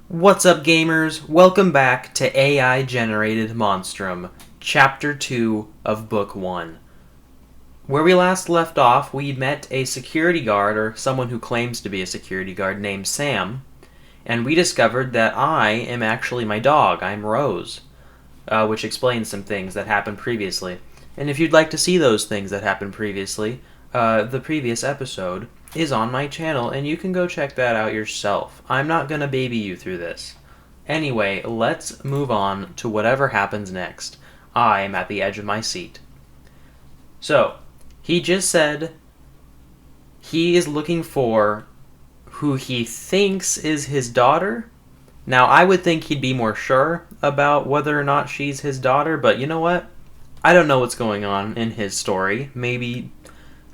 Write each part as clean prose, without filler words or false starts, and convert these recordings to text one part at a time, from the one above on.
What's up, gamers? Welcome back to AI-generated Monstrum, Chapter 2 of Book 1. Where we last left off, we met a security guard, or someone who claims to be a security guard, named Sam, and we discovered that I am actually my dog. I'm Rose, which explains some things that happened previously. And if you'd like to see those things that happened previously, the previous episode is on my channel, and you can go check that out yourself. I'm not gonna baby you through this. Anyway, let's move on to whatever happens next. I am at the edge of my seat. So, he just said he is looking for who he thinks is his daughter. Now, I would think he'd be more sure about whether or not she's his daughter, but you know what? I don't know what's going on in his story. Maybe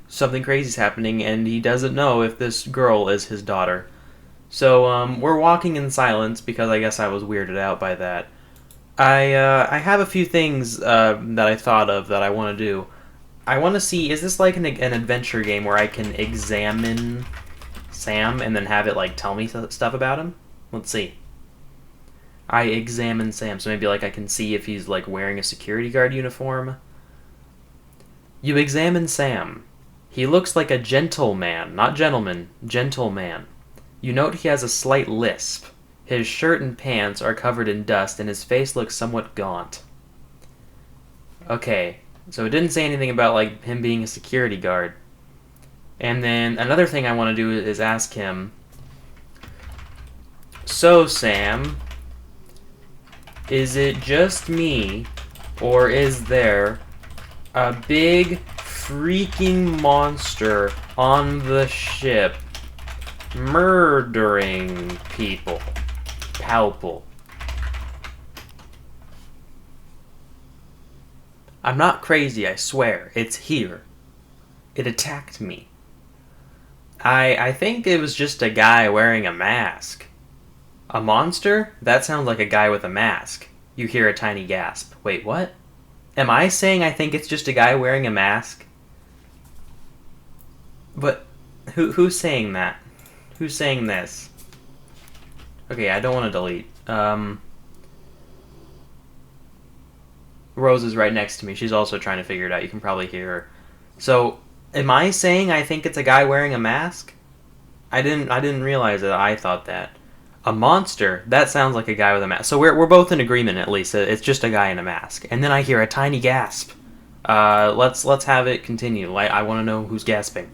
something crazy's happening and he doesn't know if this girl is his daughter. So we're walking in silence because I guess I was weirded out by that. I have a few things that I thought of that I want to do. I want to see, is this like an adventure game where I can examine Sam and then have it like tell me stuff about him? Let's see. I examine Sam, so maybe like I can see if he's like wearing a security guard uniform. You examine Sam. He looks like a gentleman, not gentleman, gentleman. You note he has a slight lisp. His shirt and pants are covered in dust, and his face looks somewhat gaunt. Okay, so it didn't say anything about like him being a security guard. And then another thing I want to do is ask him, so Sam, is it just me, or is there a big freaking monster on the ship murdering people? Palpable. I'm not crazy, I swear. It's here. It attacked me. I think it was just a guy wearing a mask. A monster? That sounds like a guy with a mask. You hear a tiny gasp. Wait, what? Am I saying I think it's just a guy wearing a mask? But who's saying that? Who's saying this? Okay, I don't want to delete. Rose is right next to me. She's also trying to figure it out. You can probably hear her. So, am I saying I think it's a guy wearing a mask? I didn't realize that I thought that. A monster? That sounds like a guy with a mask. So we're both in agreement at least. It's just a guy in a mask. And then I hear a tiny gasp. Let's have it continue. I want to know who's gasping.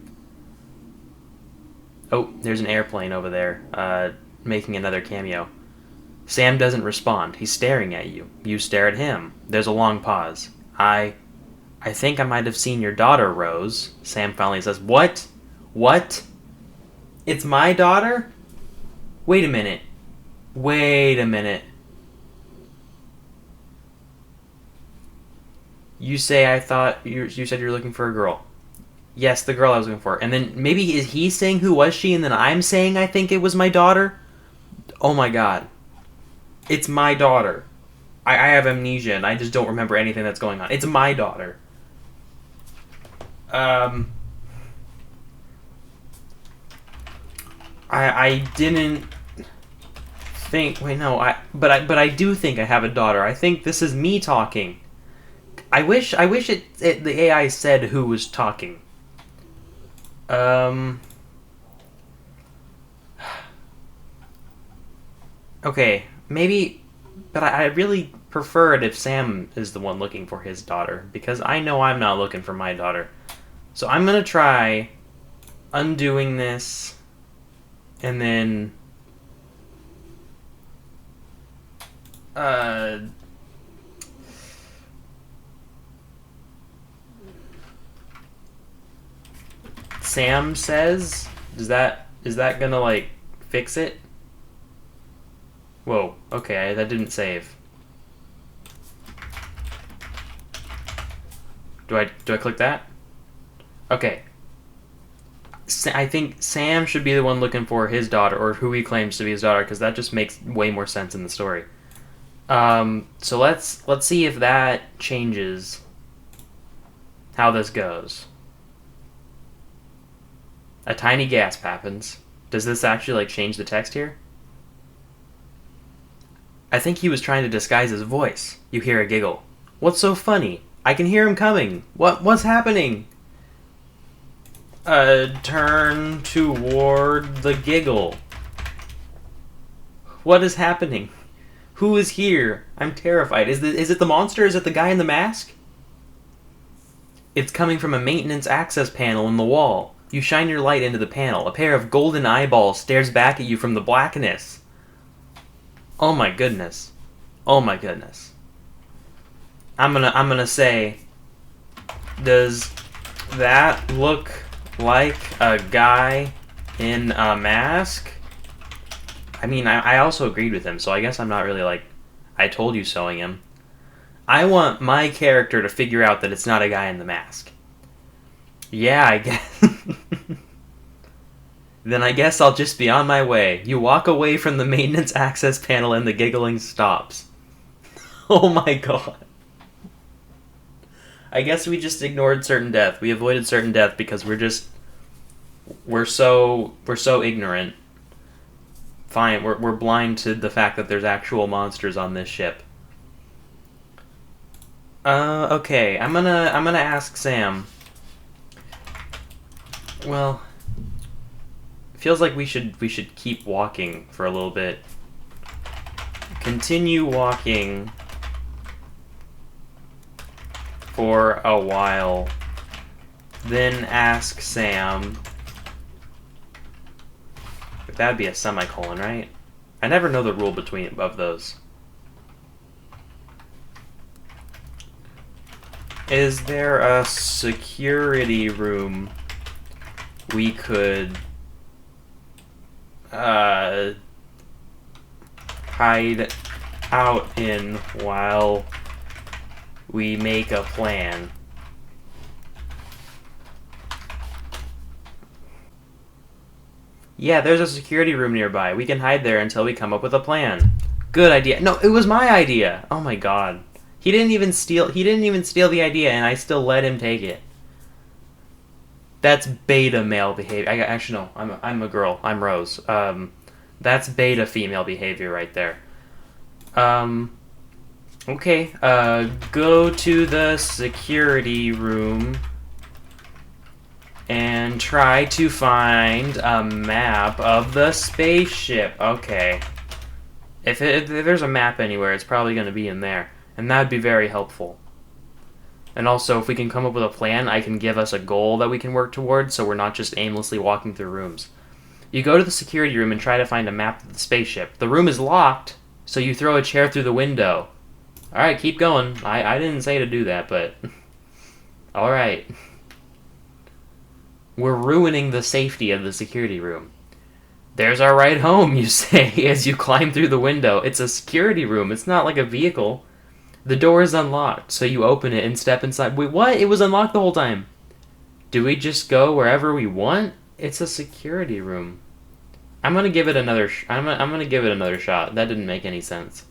Oh, there's an airplane over there, making another cameo. Sam doesn't respond. He's staring at you. You stare at him. There's a long pause. I think I might have seen your daughter, Rose. Sam finally says, What? What? It's my daughter? Wait a minute. Wait a minute. You say I thought you said you're looking for a girl. Yes, the girl I was looking for. And then maybe is he saying who was she and then I'm saying I think it was my daughter? Oh my god. It's my daughter. I have amnesia and I just don't remember anything that's going on. It's my daughter. I didn't think. Wait, no. But I do think I have a daughter. I think this is me talking. I wish the AI said who was talking. Okay, maybe, but I really prefer it if Sam is the one looking for his daughter, because I know I'm not looking for my daughter. So I'm gonna try undoing this, and then, Sam says, is that gonna, like, fix it? Whoa, okay, that didn't save. Do I click that? Okay. I think Sam should be the one looking for his daughter, or who he claims to be his daughter, because that just makes way more sense in the story. So let's see if that changes how this goes. A tiny gasp happens. Does this actually like change the text here? I think he was trying to disguise his voice. You hear a giggle. What's so funny? I can hear him coming. What's happening? Turn toward the giggle. What is happening? Who is here? I'm terrified. Is it the monster? Is it the guy in the mask? It's coming from a maintenance access panel in the wall. You shine your light into the panel. A pair of golden eyeballs stares back at you from the blackness. Oh my goodness. Oh my goodness. I'm gonna say, does that look like a guy in a mask? I mean, I also agreed with him, so I guess I'm not really like, I told you soing him. I want my character to figure out that it's not a guy in the mask. Yeah, I guess. Then I guess I'll just be on my way. You walk away from the maintenance access panel and the giggling stops. Oh my god. I guess we just ignored certain death. We avoided certain death because we're so ignorant. Fine, we're blind to the fact that there's actual monsters on this ship. Okay, I'm gonna ask Sam. Well, feels like we should keep walking for a little bit. Continue walking for a while. Then ask Sam. That'd be a semicolon, right? I never know the rule of those. Is there a security room we could hide out in while we make a plan? Yeah, there's a security room nearby. We can hide there until we come up with a plan. Good idea. No, it was my idea. Oh my god. He didn't even steal the idea, and I still let him take it. That's beta male behavior. Actually no, I'm a girl. I'm Rose. That's beta female behavior right there. Okay. Go to the security room and try to find a map of the spaceship. Okay. If there's a map anywhere, it's probably going to be in there. And that would be very helpful. And also, if we can come up with a plan, I can give us a goal that we can work towards, so we're not just aimlessly walking through rooms. You go to the security room and try to find a map of the spaceship. The room is locked, so you throw a chair through the window. Alright, keep going. I didn't say to do that, but... Alright. We're ruining the safety of the security room. There's our ride home, you say, as you climb through the window. It's a security room. It's not like a vehicle. The door is unlocked, so you open it and step inside. Wait, what? It was unlocked the whole time. Do we just go wherever we want? It's a security room. I'm gonna give it another. I'm gonna give it another shot. That didn't make any sense.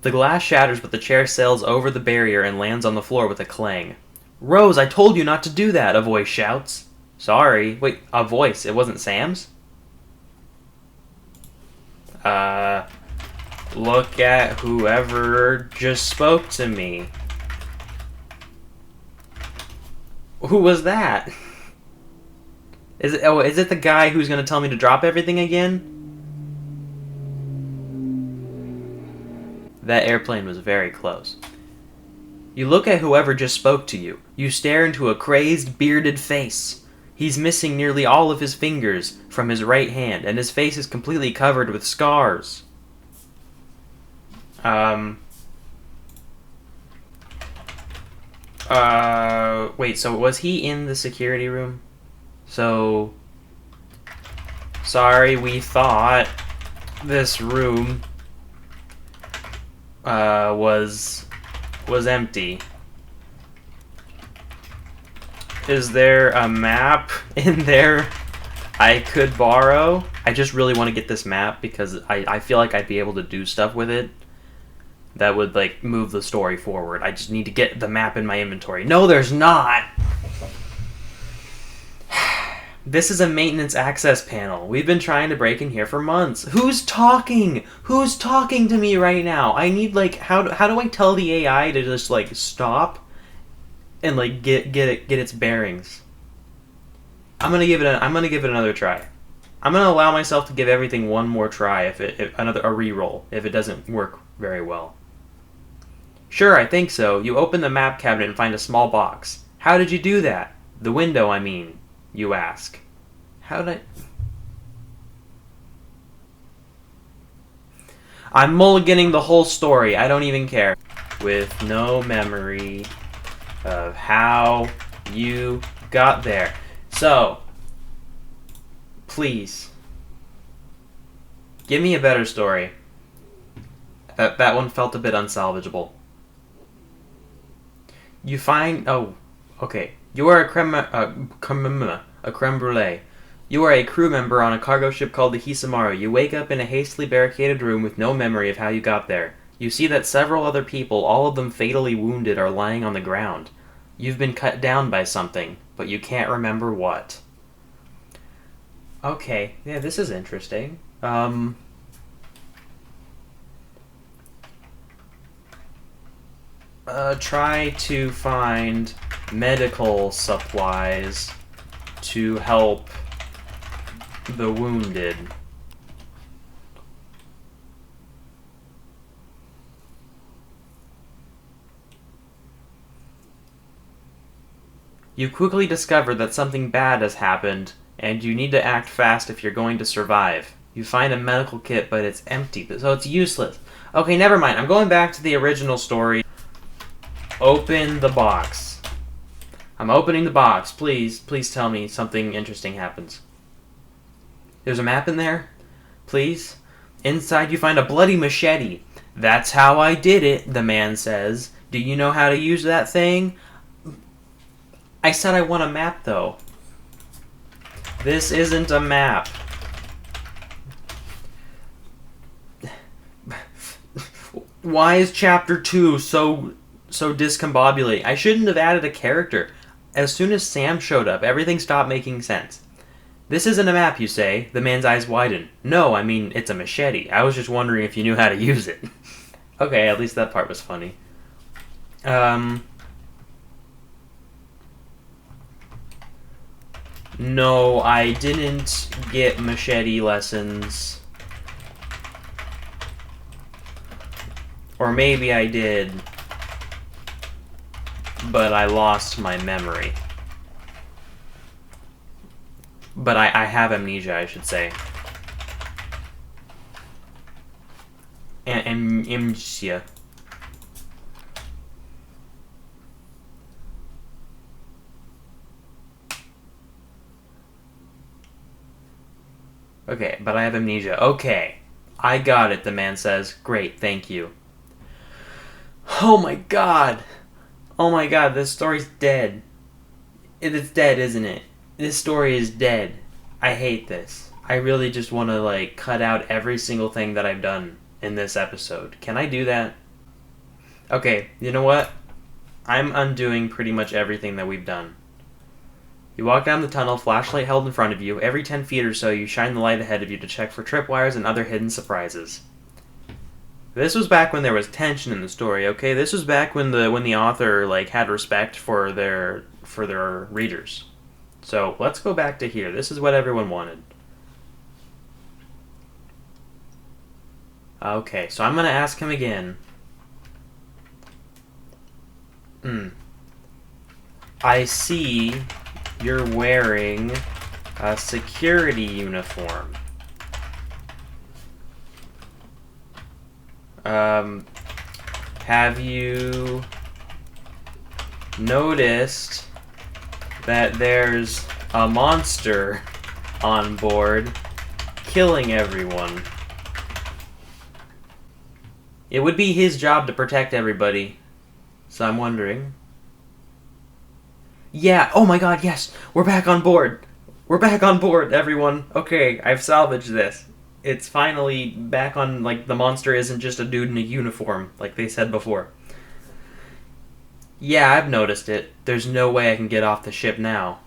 The glass shatters, but the chair sails over the barrier and lands on the floor with a clang. Rose, I told you not to do that, a voice shouts. Sorry. Wait, a voice. It wasn't Sam's? Look at whoever just spoke to me. Who was that? Is it the guy who's gonna tell me to drop everything again? That airplane was very close. You look at whoever just spoke to you. You stare into a crazed, bearded face. He's missing nearly all of his fingers from his right hand, and his face is completely covered with scars. Wait, so was he in the security room? So... Sorry, we thought this room was empty. Is there a map in there I could borrow? I just really want to get this map because I feel like I'd be able to do stuff with it that would, like, move the story forward. I just need to get the map in my inventory. No, there's not! This is a maintenance access panel. We've been trying to break in here for months. Who's talking? Who's talking to me right now? I need, like, how do I tell the AI to just, like, stop and, like, get its bearings? I'm gonna give it another try. I'm gonna allow myself to give everything one more try if a re-roll if it doesn't work very well. Sure, I think so. You open the map cabinet and find a small box. How did you do that? The window, I mean, you ask. How did I'm mulliganing the whole story. I don't even care. With no memory of how you got there. So, please, give me a better story. That one felt a bit unsalvageable. You find... Oh, okay. You are a creme brulee. You are a crew member on a cargo ship called the Hisamaru. You wake up in a hastily barricaded room with no memory of how you got there. You see that several other people, all of them fatally wounded, are lying on the ground. You've been cut down by something, but you can't remember what. Okay, yeah, this is interesting. Try to find medical supplies to help the wounded. You quickly discover that something bad has happened, and you need to act fast if you're going to survive. You find a medical kit, but it's empty, so it's useless. Okay, never mind. I'm going back to the original story. Open the box. I'm opening the box. Please tell me something interesting happens. There's a map in there? Please? Inside you find a bloody machete. That's how I did it, the man says. Do you know how to use that thing? I said I want a map, though. This isn't a map. Why is chapter 2 so discombobulating? I shouldn't have added a character. As soon as Sam showed up, everything stopped making sense. This isn't a map, you say. The man's eyes widen. No, I mean, it's a machete. I was just wondering if you knew how to use it. Okay, at least that part was funny. No, I didn't get machete lessons. Or maybe I did, but I lost my memory. But I have amnesia, I should say. Amnesia. Okay, but I have amnesia. Okay. I got it, the man says. Great, thank you. Oh my god! Oh my god, this story's dead. It's dead, isn't it? This story is dead. I hate this. I really just want to, like, cut out every single thing that I've done in this episode. Can I do that? Okay, you know what? I'm undoing pretty much everything that we've done. You walk down the tunnel, flashlight held in front of you. Every 10 feet or so, you shine the light ahead of you to check for tripwires and other hidden surprises. This was back when there was tension in the story, okay? This was back when the author, like, had respect for their readers. So, let's go back to here. This is what everyone wanted. Okay, so I'm going to ask him again. I see you're wearing a security uniform. Have you noticed that there's a monster on board killing everyone? It would be his job to protect everybody, so I'm wondering. Yeah, oh my god, yes! We're back on board! We're back on board, everyone! Okay, I've salvaged this. It's finally back on, like, the monster isn't just a dude in a uniform, like they said before. Yeah, I've noticed it. There's no way I can get off the ship now.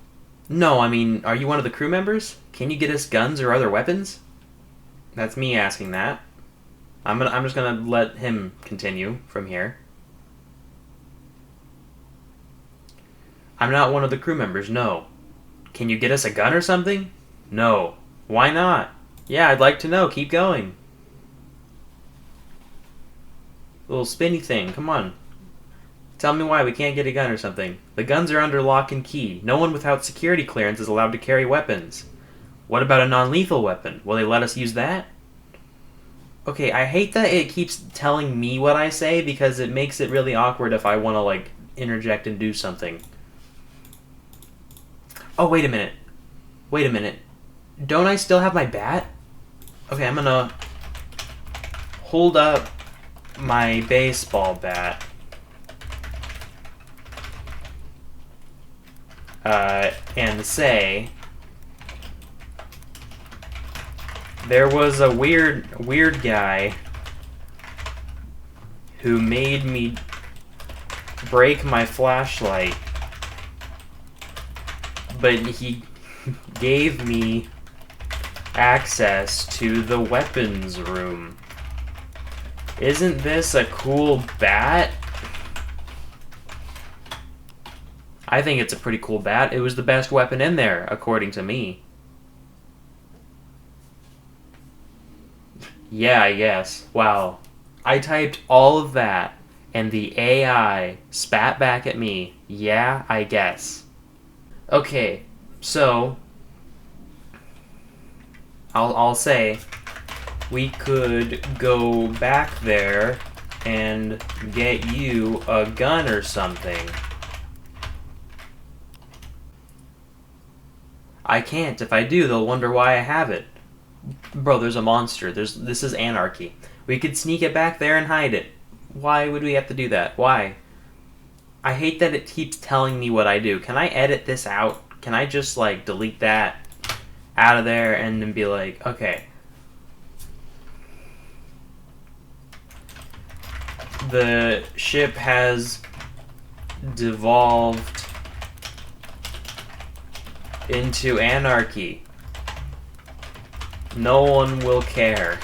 No, I mean, are you one of the crew members? Can you get us guns or other weapons? That's me asking that. I'm just gonna let him continue from here. I'm not one of the crew members, no. Can you get us a gun or something? No. Why not? Yeah, I'd like to know. Keep going. Little spinny thing, come on. Tell me why we can't get a gun or something. The guns are under lock and key. No one without security clearance is allowed to carry weapons. What about a non-lethal weapon? Will they let us use that? Okay, I hate that it keeps telling me what I say because it makes it really awkward if I want to, like, interject and do something. Oh, wait a minute. Wait a minute. Don't I still have my bat? Okay, I'm gonna hold up my baseball bat. And say, there was a weird guy who made me break my flashlight, but he gave me access to the weapons room. Isn't this a cool bat? I think it's a pretty cool bat. It was the best weapon in there, according to me. Yeah, I guess. Wow. I typed all of that, and the AI spat back at me. Yeah, I guess. Okay, so I'll say we could go back there and get you a gun or something. I can't. If I do, they'll wonder why I have it. Bro, there's a monster. This is anarchy. We could sneak it back there and hide it. Why would we have to do that? Why? I hate that it keeps telling me what I do. Can I edit this out? Can I just, like, delete that out of there and then be like, okay. The ship has devolved into anarchy. No one will care.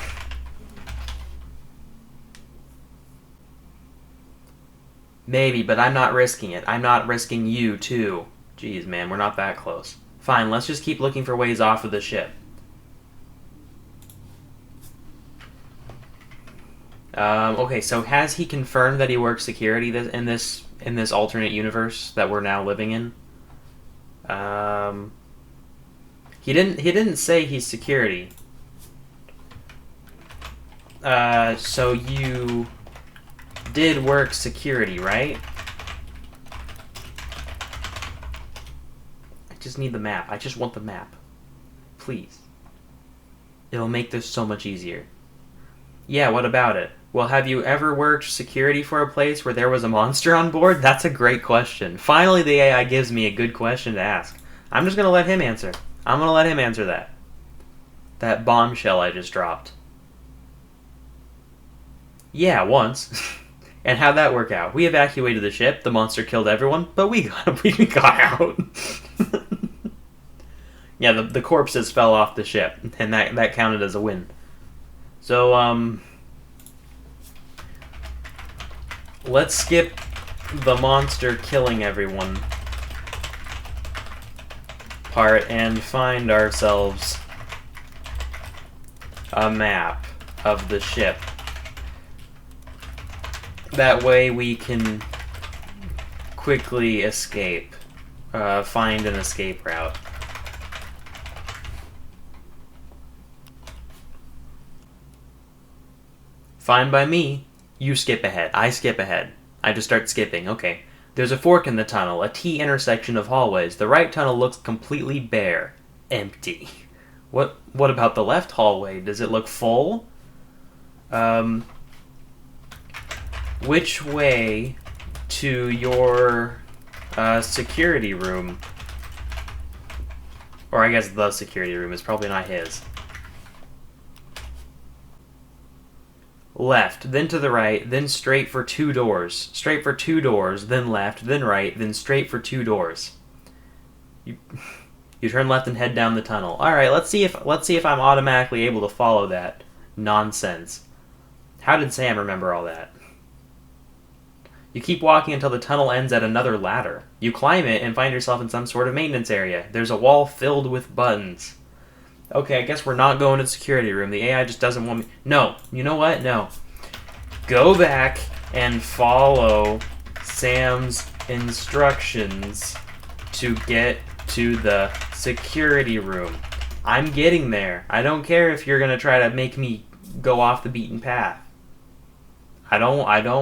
Maybe, but I'm not risking it. I'm not risking you, too. Jeez, man, we're not that close. Fine, let's just keep looking for ways off of the ship. Okay, so has he confirmed that he works security in this alternate universe that we're now living in? He didn't say he's security. So you did work security, right? I just need the map. I just want the map. Please. It'll make this so much easier. Yeah, what about it? Well, have you ever worked security for a place where there was a monster on board? That's a great question. Finally, the AI gives me a good question to ask. I'm just going to let him answer. I'm going to let him answer that. That bombshell I just dropped. Yeah, once. And how'd that work out? We evacuated the ship, the monster killed everyone, but we got out. Yeah, the corpses fell off the ship, and that counted as a win. So, let's skip the monster killing everyone part and find ourselves a map of the ship. That way we can quickly escape, find an escape route. Fine by me. You skip ahead. I skip ahead. I just start skipping. Okay. There's a fork in the tunnel, a T intersection of hallways. The right tunnel looks completely bare. Empty. What about the left hallway? Does it look full? Which way to your security room? Or I guess the security room is probably not his. Left, then to the right, then straight for 2 doors. Straight for 2 doors, then left, then right, then straight for 2 doors. You turn left and head down the tunnel. All right, let's see if I'm automatically able to follow that nonsense. How did Sam remember all that? You keep walking until the tunnel ends at another ladder. You climb it and find yourself in some sort of maintenance area. There's a wall filled with buttons. Okay, I guess we're not going to the security room. The AI just doesn't want me... No, you know what? No. Go back and follow Sam's instructions to get to the security room. I'm getting there. I don't care if you're going to try to make me go off the beaten path. I don't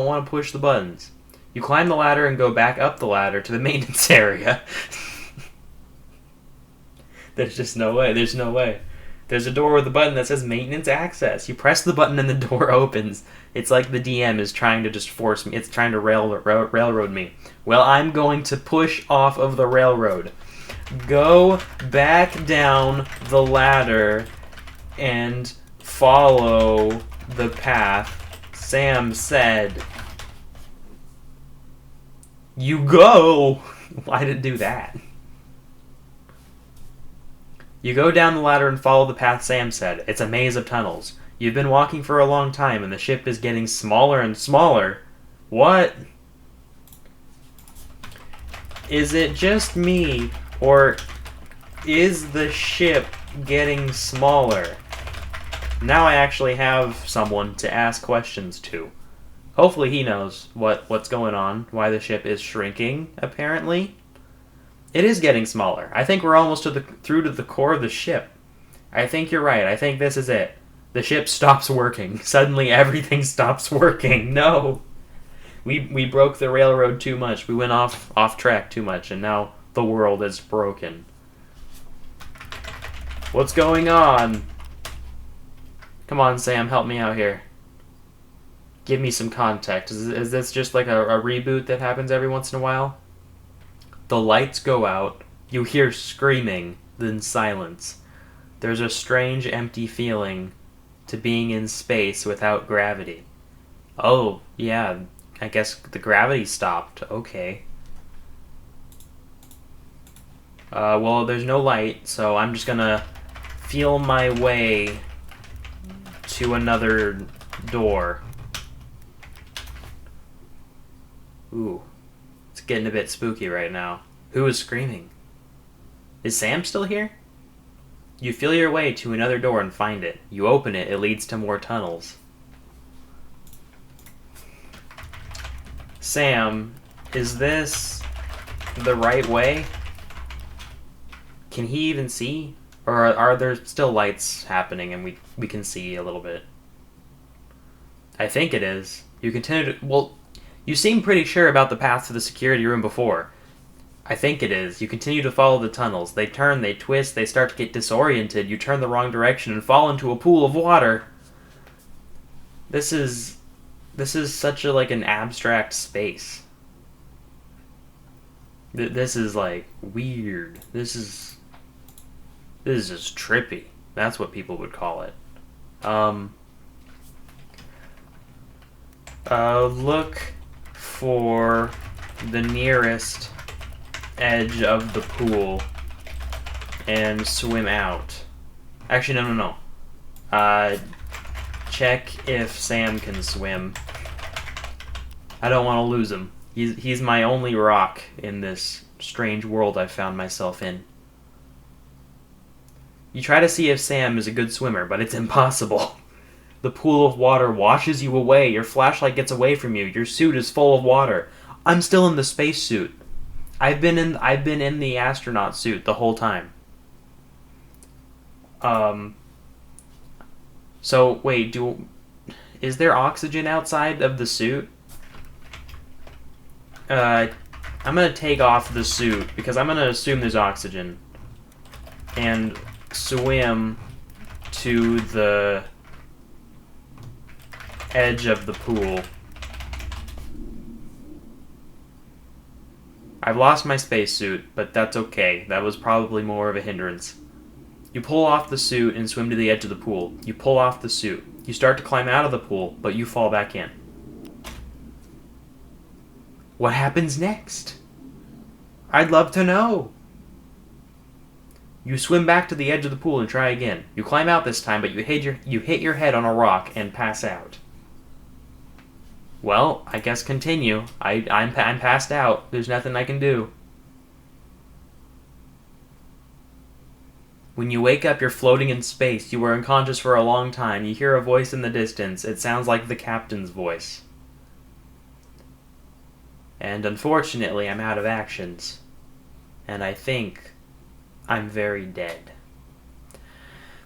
want to push the buttons. You climb the ladder and go back up the ladder to the maintenance area. There's just no way. There's no way. There's a door with a button that says maintenance access. You press the button and the door opens. It's like the DM is trying to just force me. It's trying to railroad me. Well, I'm going to push off of the railroad. Go back down the ladder and follow the path Sam said. You go! Why did it do that? You go down the ladder and follow the path Sam said. It's a maze of tunnels. You've been walking for a long time and the ship is getting smaller and smaller. What? Is it just me, or is the ship getting smaller? Now I actually have someone to ask questions to. Hopefully he knows what's going on, why the ship is shrinking, apparently. It is getting smaller. I think we're almost through to the core of the ship. I think you're right. I think this is it. The ship stops working. Suddenly everything stops working. No! We broke the railroad too much. We went off track too much, and now the world is broken. What's going on? Come on, Sam, help me out here. Give me some context. Is this just like a reboot that happens every once in a while? The lights go out. You hear screaming, then silence. There's a strange, empty feeling to being in space without gravity. Oh, yeah, I guess the gravity stopped. Okay. Well, there's no light, so I'm just gonna feel my way to another door. Ooh, it's getting a bit spooky right now. Who is screaming? Is Sam still here? You feel your way to another door and find it. You open it, it leads to more tunnels. Sam, is this the right way? Can he even see? Or are there still lights happening and we can see a little bit? I think it is. You continue to... Well, you seem pretty sure about the path to the security room before. I think it is. You continue to follow the tunnels. They turn, they twist, they start to get disoriented. You turn the wrong direction and fall into a pool of water. This is such a an abstract space. This is weird. This is just trippy. That's what people would call it. Look for the nearest edge of the pool and swim out. Actually, no. Check if Sam can swim. I don't want to lose him. He's my only rock in this strange world I found myself in. You try to see if Sam is a good swimmer, but it's impossible. The pool of water washes you away. Your flashlight gets away from you. Your suit is full of water. I'm still in the spacesuit. I've been in the astronaut suit the whole time. So wait, is there oxygen outside of the suit? I'm gonna take off the suit because I'm gonna assume there's oxygen and swim to the edge of the pool. I've lost my spacesuit, but that's okay. That was probably more of a hindrance. You pull off the suit and swim to the edge of the pool. You pull off the suit. You start to climb out of the pool, but you fall back in. What happens next? I'd love to know. You swim back to the edge of the pool and try again. You climb out this time, but you hit your head on a rock and pass out. Well, I guess continue. I'm passed out. There's nothing I can do. When you wake up, you're floating in space. You were unconscious for a long time. You hear a voice in the distance. It sounds like the captain's voice. And unfortunately, I'm out of actions. And I think I'm very dead.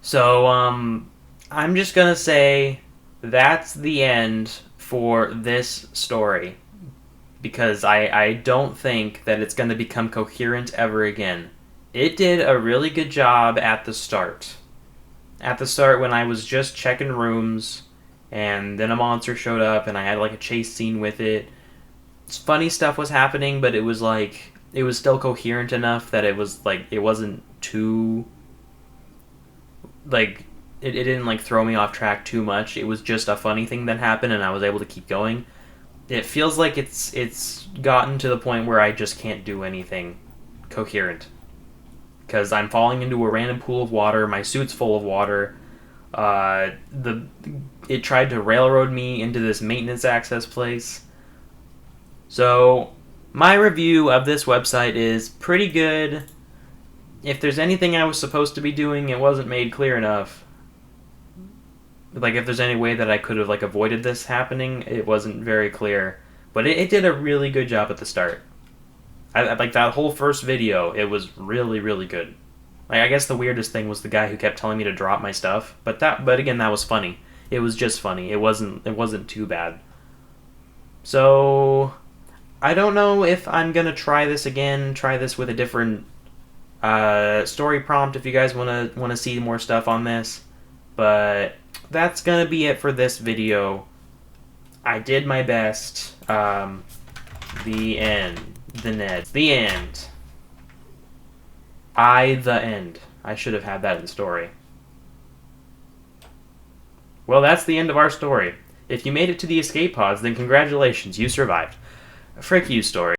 So, I'm just gonna say that's the end for this story. Because I don't think that it's gonna become coherent ever again. It did a really good job at the start. At the start, when I was just checking rooms, and then a monster showed up, and I had like a chase scene with it. Funny stuff was happening, but it was still coherent enough that it wasn't too, it didn't throw me off track too much. It was just a funny thing that happened, and I was able to keep going. It feels like it's gotten to the point where I just can't do anything coherent. Because I'm falling into a random pool of water, my suit's full of water, it tried to railroad me into this maintenance access place. So, my review of this website is pretty good. If there's anything I was supposed to be doing, it wasn't made clear enough. If there's any way that I could have, avoided this happening, it wasn't very clear. But it did a really good job at the start. I that whole first video, it was really, really good. I guess the weirdest thing was the guy who kept telling me to drop my stuff. But again, that was funny. It was just funny. It wasn't too bad. So, I don't know if I'm gonna try this again. Try this with a different story prompt if you guys wanna see more stuff on this. But that's gonna be it for this video. I did my best. The end. The end. The end. I should have had that in the story. Well, that's the end of our story. If you made it to the escape pods, then congratulations, you survived. Frick you, story.